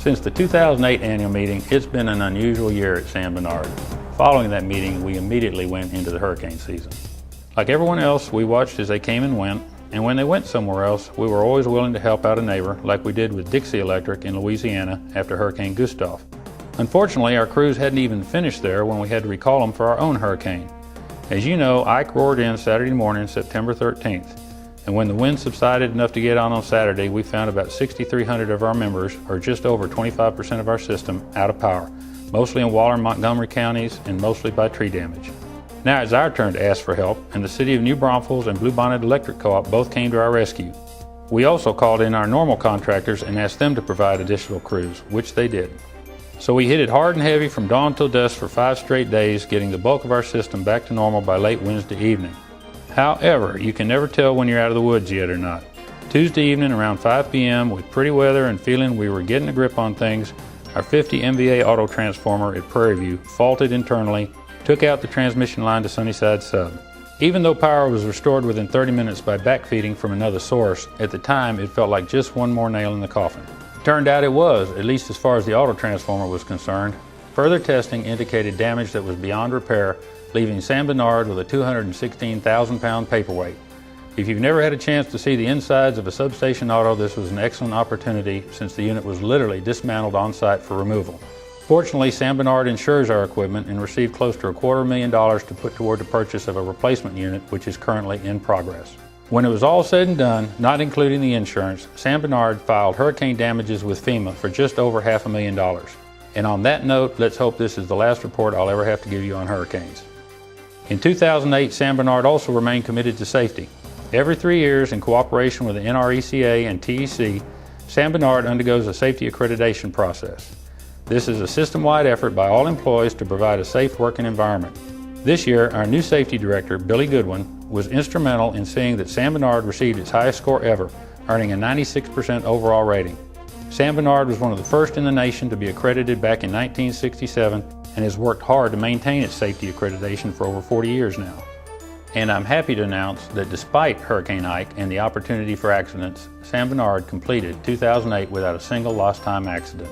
Since the 2008 annual meeting, it's been an unusual year at San Bernard. Following that meeting, we immediately went into the hurricane season. Like everyone else, we watched as they came and went, and when they went somewhere else, we were always willing to help out a neighbor, like we did with Dixie Electric in Louisiana after Hurricane Gustav. Unfortunately, our crews hadn't even finished there when we had to recall them for our own hurricane. As you know, Ike roared in Saturday morning, September 13th, and when the wind subsided enough to get on Saturday, we found about 6,300 of our members, or just over 25% of our system, out of power, mostly in Waller and Montgomery counties and mostly by tree damage. Now it's our turn to ask for help, and the City of New Braunfels and Bluebonnet Electric Co-op both came to our rescue. We also called in our normal contractors and asked them to provide additional crews, which they did. So we hit it hard and heavy from dawn till dusk for 5 straight days, getting the bulk of our system back to normal by late Wednesday evening. However, you can never tell when you're out of the woods yet or not. Tuesday evening around 5 p.m. with pretty weather and feeling we were getting a grip on things, our 50 MVA auto transformer at Prairie View faulted internally, took out the transmission line to Sunnyside Sub. Even though power was restored within 30 minutes by backfeeding from another source, at the time it felt like just one more nail in the coffin. Turned out it was, at least as far as the auto transformer was concerned. Further testing indicated damage that was beyond repair, leaving San Bernard with a 216,000-pound paperweight. If you've never had a chance to see the insides of a substation auto, this was an excellent opportunity since the unit was literally dismantled on site for removal. Fortunately, San Bernard insures our equipment and received close to $250,000 to put toward the purchase of a replacement unit, which is currently in progress. When it was all said and done, not including the insurance, San Bernard filed hurricane damages with FEMA for just over $500,000. And on that note, let's hope this is the last report I'll ever have to give you on hurricanes. In 2008, San Bernard also remained committed to safety. Every 3 years, in cooperation with the NRECA and TEC, San Bernard undergoes a safety accreditation process. This is a system-wide effort by all employees to provide a safe working environment. This year, our new safety director, Billy Goodwin, was instrumental in seeing that San Bernard received its highest score ever, earning a 96% overall rating. San Bernard was one of the first in the nation to be accredited back in 1967 and has worked hard to maintain its safety accreditation for over 40 years now. And I'm happy to announce that despite Hurricane Ike and the opportunity for accidents, San Bernard completed 2008 without a single lost time accident.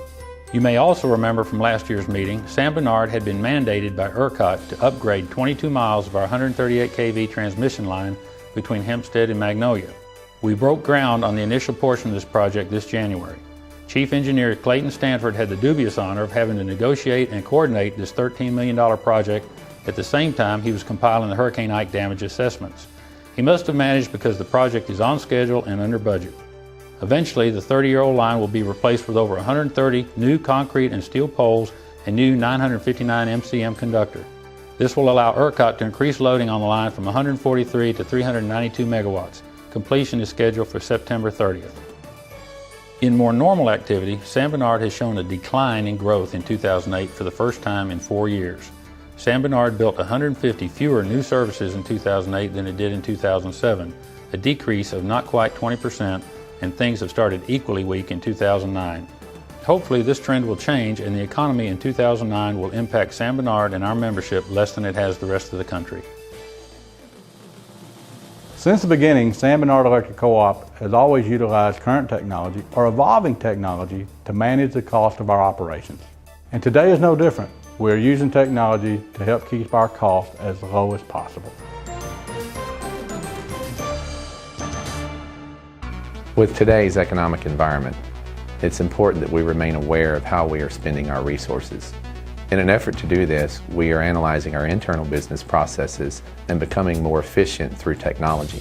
You may also remember from last year's meeting, San Bernard had been mandated by ERCOT to upgrade 22 miles of our 138 kV transmission line between Hempstead and Magnolia. We broke ground on the initial portion of this project this January. Chief Engineer Clayton Stanford had the dubious honor of having to negotiate and coordinate this $13 million project at the same time he was compiling the Hurricane Ike damage assessments. He must have managed because the project is on schedule and under budget. Eventually, the 30-year-old line will be replaced with over 130 new concrete and steel poles and new 959 MCM conductor. This will allow ERCOT to increase loading on the line from 143 to 392 megawatts. Completion is scheduled for September 30th. In more normal activity, San Bernard has shown a decline in growth in 2008 for the first time in 4 years. San Bernard built 150 fewer new services in 2008 than it did in 2007, a decrease of not quite 20%, and things have started equally weak in 2009. Hopefully this trend will change and the economy in 2009 will impact San Bernard and our membership less than it has the rest of the country. Since the beginning, San Bernard Electric Co-op has always utilized current technology or evolving technology to manage the cost of our operations. And today is no different. We're using technology to help keep our costs as low as possible. With today's economic environment, it's important that we remain aware of how we are spending our resources. In an effort to do this, we are analyzing our internal business processes and becoming more efficient through technology.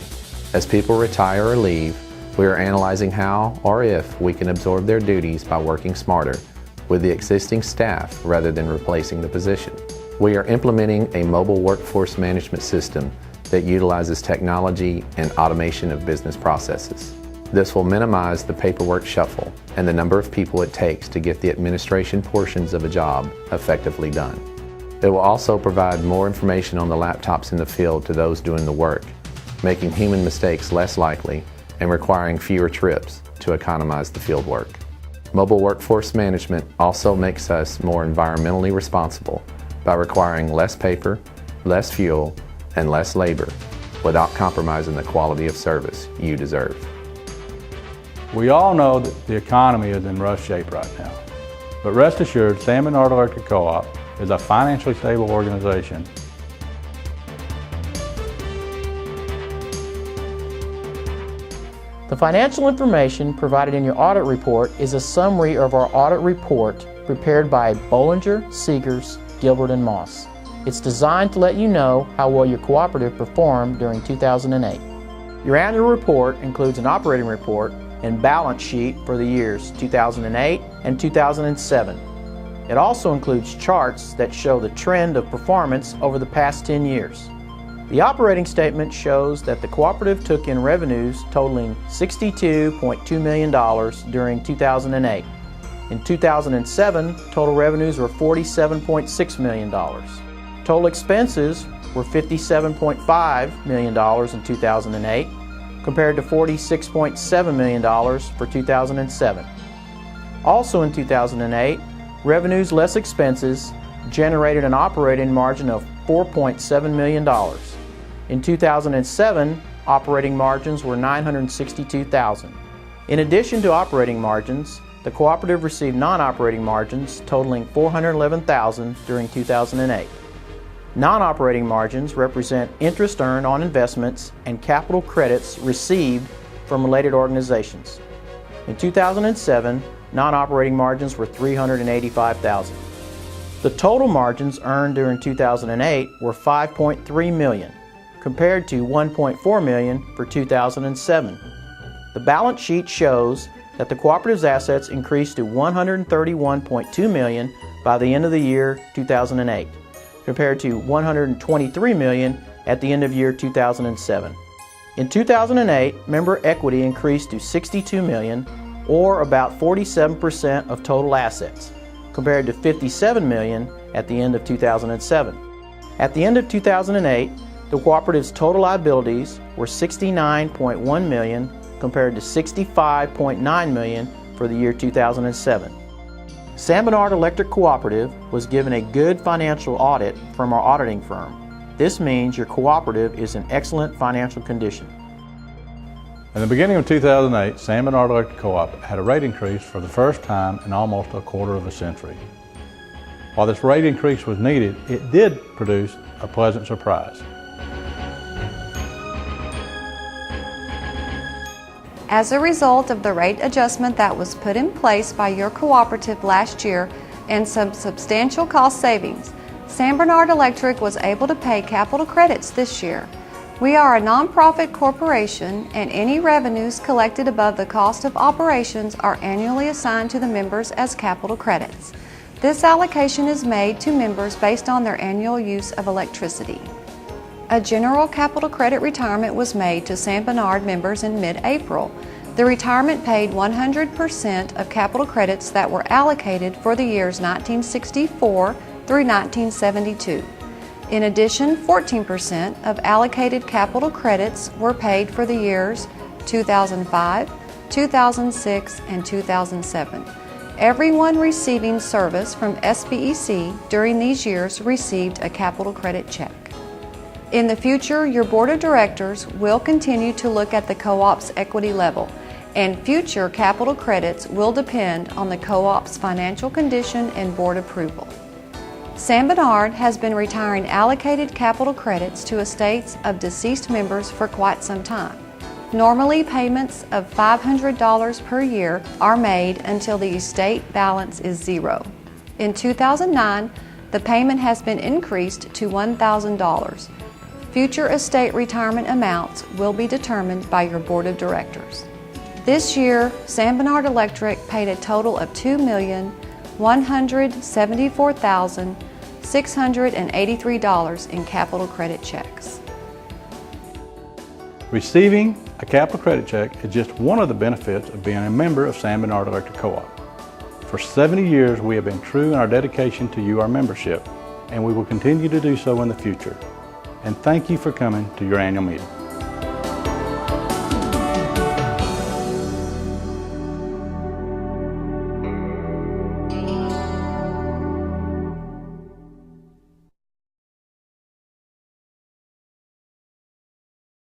As people retire or leave, we are analyzing how or if we can absorb their duties by working smarter with the existing staff rather than replacing the position. We are implementing a mobile workforce management system that utilizes technology and automation of business processes. This will minimize the paperwork shuffle and the number of people it takes to get the administration portions of a job effectively done. It will also provide more information on the laptops in the field to those doing the work, making human mistakes less likely and requiring fewer trips to economize the field work. Mobile workforce management also makes us more environmentally responsible by requiring less paper, less fuel, and less labor without compromising the quality of service you deserve. We all know that the economy is in rough shape right now. But rest assured, San Bernard Electric Co-op is a financially stable organization. The financial information provided in your audit report is a summary of our audit report prepared by Bollinger, Seegers, Gilbert & Moss. It's designed to let you know how well your cooperative performed during 2008. Your annual report includes an operating report and balance sheet for the years 2008 and 2007. It also includes charts that show the trend of performance over the past 10 years. The operating statement shows that the cooperative took in revenues totaling $62.2 million during 2008. In 2007, total revenues were $47.6 million. Total expenses were $57.5 million in 2008, compared to $46.7 million for 2007. Also in 2008, revenues less expenses generated an operating margin of $4.7 million. In 2007, operating margins were $962,000. In addition to operating margins, the cooperative received non-operating margins totaling $411,000 during 2008. Non-operating margins represent interest earned on investments and capital credits received from related organizations. In 2007, non-operating margins were $385,000. The total margins earned during 2008 were $5.3 million, compared to $1.4 million for 2007. The balance sheet shows that the cooperative's assets increased to $131.2 million by the end of the year 2008, compared to $123 million at the end of year 2007. In 2008, member equity increased to $62 million, or about 47% of total assets, compared to $57 million at the end of 2007. At the end of 2008, the cooperative's total liabilities were $69.1 million compared to $65.9 million for the year 2007. San Bernard Electric Cooperative was given a good financial audit from our auditing firm. This means your cooperative is in excellent financial condition. In the beginning of 2008, San Bernard Electric Co-op had a rate increase for the first time in almost a quarter of a century. While this rate increase was needed, it did produce a pleasant surprise. As a result of the rate adjustment that was put in place by your cooperative last year and some substantial cost savings, San Bernard Electric was able to pay capital credits this year. We are a nonprofit corporation, and any revenues collected above the cost of operations are annually assigned to the members as capital credits. This allocation is made to members based on their annual use of electricity. A general capital credit retirement was made to San Bernard members in mid-April. The retirement paid 100% of capital credits that were allocated for the years 1964 through 1972. In addition, 14% of allocated capital credits were paid for the years 2005, 2006, and 2007. Everyone receiving service from SBEC during these years received a capital credit check. In the future, your board of directors will continue to look at the co-op's equity level, and future capital credits will depend on the co-op's financial condition and board approval. San Bernard has been retiring allocated capital credits to estates of deceased members for quite some time. Normally, payments of $500 per year are made until the estate balance is zero. In 2009, the payment has been increased to $1,000. Future estate retirement amounts will be determined by your board of directors. This year, San Bernard Electric paid a total of $2,174,683 in capital credit checks. Receiving a capital credit check is just one of the benefits of being a member of San Bernard Electric Co-op. For 70 years, we have been true in our dedication to you, our membership, and we will continue to do so in the future. And thank you for coming to your annual meeting.